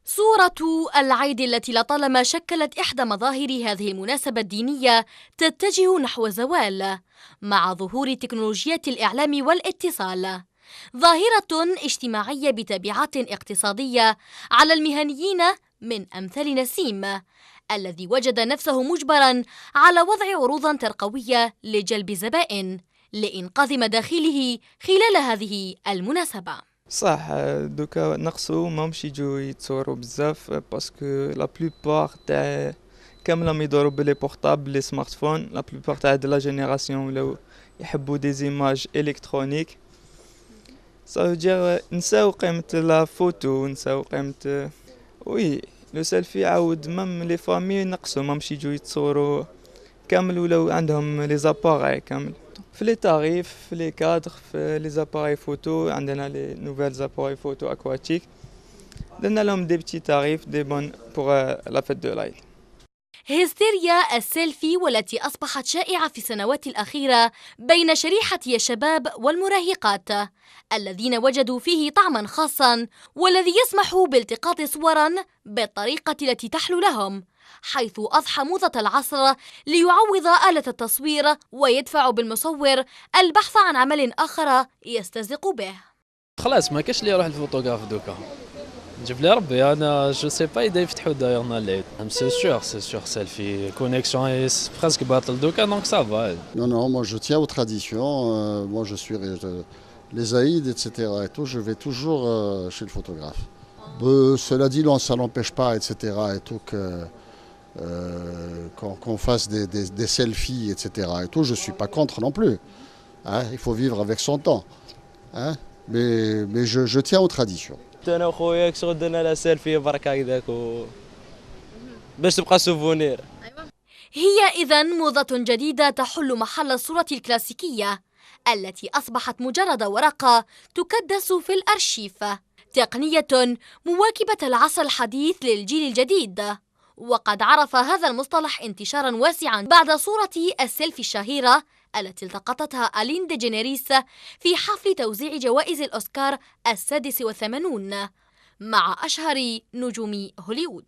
صورة العيد التي لطالما شكلت إحدى مظاهر هذه المناسبة الدينية تتجه نحو زوال مع ظهور تكنولوجيات الإعلام والاتصال، ظاهرة اجتماعية بتبعات اقتصادية على المهنيين من أمثال نسيم الذي وجد نفسه مجبراً على وضع عروض ترقوية لجلب زبائن لإنقاذ مداخيله خلال هذه المناسبة. صح، دوكا نقصو ماهمش يجو يتصوروا بزاف باسكو لا بلوبار تاع كاملهم يدوروا بلي بورطابل لي سمارت فون. لا بلوبار تاع هاد لا جينيراسيون ولاو يحبوا دي زيماج الكترونيك، سا دير نساو قيمة لا فوتو، نساو قيمة وي لو سيلفي. عاود مام لي فامي نقصو ماهمش يجو يتصوروا كامل، ولاو عندهم لي زاباراي كامل في لي تاريف في لي كادر في لي زاباراي فوتو. عندنا لي نوفيل زاباراي فوتو اكواتيك، درنا لهم دي بتي تاريف دي بون بور لا فيت دو لايت. هستيريا السيلفي والتي أصبحت شائعة في السنوات الأخيرة بين شريحة الشباب والمراهقات الذين وجدوا فيه طعما خاصا، والذي يسمح بالتقاط صورا بالطريقة التي تحلو لهم، حيث أضحى موضة العصر ليعوض آلة التصوير ويدفع بالمصور البحث عن عمل آخر يستزق به. خلاص ما كاش اللي يروح الفوتوغراف دوكا، نجيب لي ربي. انا جو سي با اذا يفتحوا داير نهار العيد. سي سور سيلفي كونيكسيون بريسك باطل دوكا دونك سافا. Non, moi je tiens aux traditions. Moi je suis les Aïds, etc. Et tout, je vais toujours chez le photographe. Cela dit, ça n'empêche pas, etc. Et tout qu'on fasse des selfies, etc. Et tout, je suis pas contre non plus. Hein, il faut vivre avec son temps. Hein, mais je tiens aux traditions. انا وخويا شغل درنا لا سيلفي برك هكذاك باش تبقى سوفونير. هي إذن موضة جديدة تحل محل الصورة الكلاسيكية التي أصبحت مجرد ورقة تكدس في الأرشيف، تقنية مواكبة العصر الحديث للجيل الجديد. وقد عرف هذا المصطلح انتشارا واسعا بعد صورة السيلفي الشهيرة التي التقطتها ألين دي جينيريس في حفل توزيع جوائز الأوسكار 86 مع أشهر نجوم هوليوود.